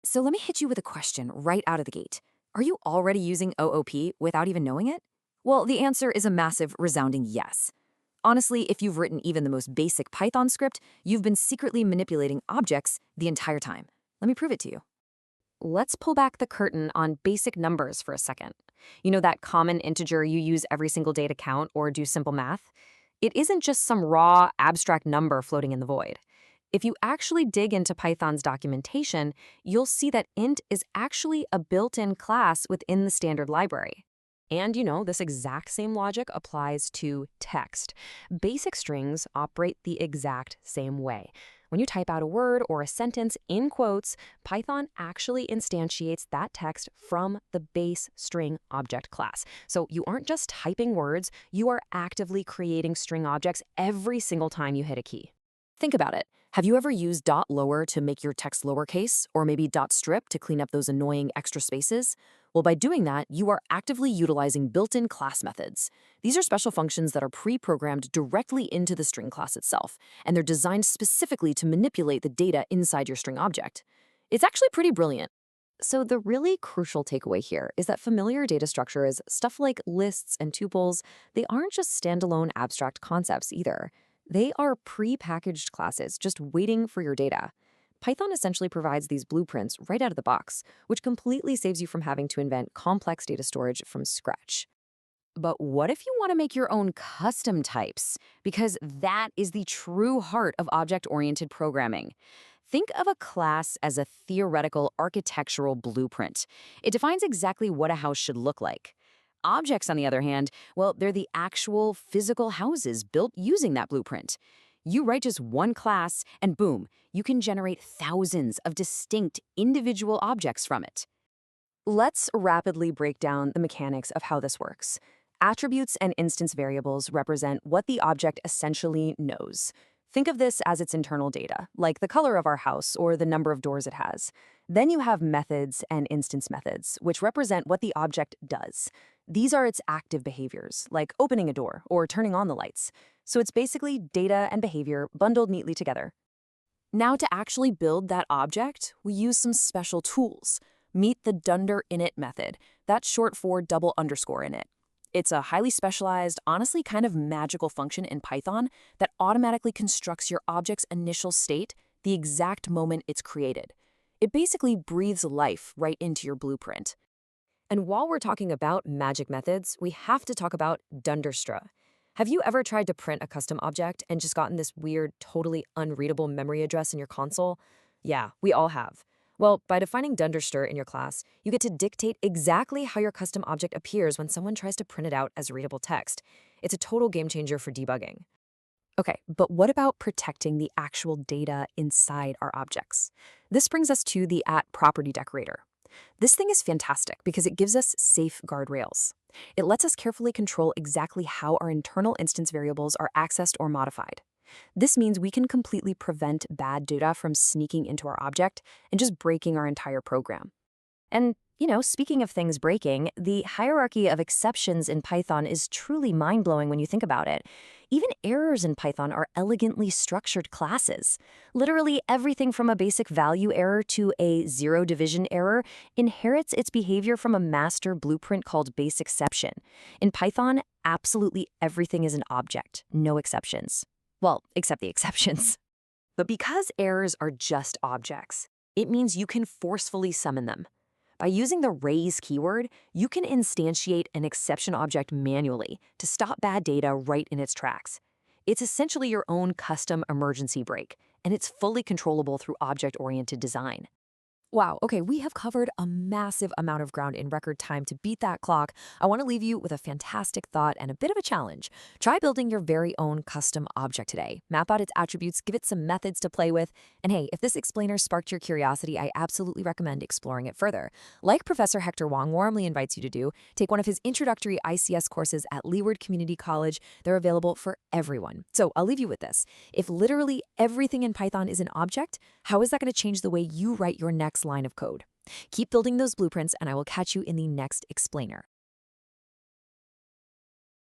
So let me hit you with a question right out of the gate. Are you already using OOP without even knowing it? Well, the answer is a massive, resounding yes. Honestly, if you've written even the most basic Python script, you've been secretly manipulating objects the entire time. Let me prove it to you. Let's pull back the curtain on basic numbers for a second. You know that common integer you use every single day to count or do simple math? It isn't just some raw, abstract number floating in the void. If you actually dig into Python's documentation, you'll see that int is actually a built-in class within the standard library. And this exact same logic applies to text. Basic strings operate the exact same way. When you type out a word or a sentence in quotes, Python actually instantiates that text from the base string object class. So you aren't just typing words, you are actively creating string objects every single time you hit a key. Think about it. Have you ever used dot lower to make your text lowercase, or maybe dot strip to clean up those annoying extra spaces? Well, by doing that, you are actively utilizing built-in class methods. These are special functions that are pre-programmed directly into the string class itself, and they're designed specifically to manipulate the data inside your string object. It's actually pretty brilliant. So the really crucial takeaway here is that familiar data structures, stuff like lists and tuples, they aren't just standalone abstract concepts either. They are pre-packaged classes just waiting for your data. Python essentially provides these blueprints right out of the box, which completely saves you from having to invent complex data storage from scratch. But what if you want to make your own custom types? Because that is the true heart of object-oriented programming. Think of a class as a theoretical architectural blueprint. It defines exactly what a house should look like. Objects, on the other hand, well, they're the actual physical houses built using that blueprint. You write just one class, and boom, you can generate thousands of distinct individual objects from it. Let's rapidly break down the mechanics of how this works. Attributes and instance variables represent what the object essentially knows. Think of this as its internal data, like the color of our house or the number of doors it has. Then you have methods and instance methods, which represent what the object does. These are its active behaviors, like opening a door or turning on the lights. So it's basically data and behavior bundled neatly together. Now to actually build that object, we use some special tools. Meet the dunder init method. That's short for double underscore init. It's a highly specialized, honestly kind of magical function in Python that automatically constructs your object's initial state the exact moment it's created. It basically breathes life right into your blueprint. And while we're talking about magic methods, we have to talk about Dunderstra. Have you ever tried to print a custom object and just gotten this weird, totally unreadable memory address in your console? Yeah, we all have. Well, by defining Dunderster in your class, you get to dictate exactly how your custom object appears when someone tries to print it out as readable text. It's a total game changer for debugging. Okay, but what about protecting the actual data inside our objects? This brings us to the @property decorator. This thing is fantastic because it gives us safe guardrails. It lets us carefully control exactly how our internal instance variables are accessed or modified. This means we can completely prevent bad data from sneaking into our object and just breaking our entire program. And, speaking of things breaking, the hierarchy of exceptions in Python is truly mind-blowing when you think about it. Even errors in Python are elegantly structured classes. Literally everything from a basic value error to a zero division error inherits its behavior from a master blueprint called base exception. In Python, absolutely everything is an object, no exceptions. Well, except the exceptions. But because errors are just objects, it means you can forcefully summon them. By using the raise keyword, you can instantiate an exception object manually to stop bad data right in its tracks. It's essentially your own custom emergency brake, and it's fully controllable through object-oriented design. Wow, okay, we have covered a massive amount of ground in record time. To beat that clock, I want to leave you with a fantastic thought and a bit of a challenge. Try building your very own custom object today. Map out its attributes, give it some methods to play with, and hey, if this explainer sparked your curiosity, I absolutely recommend exploring it further. Like Professor Hector Wong warmly invites you to do, take one of his introductory ICS courses at Leeward Community College. They're available for everyone. So I'll leave you with this. If literally everything in Python is an object, how is that going to change the way you write your next line of code? Keep building those blueprints, and I will catch you in the next explainer.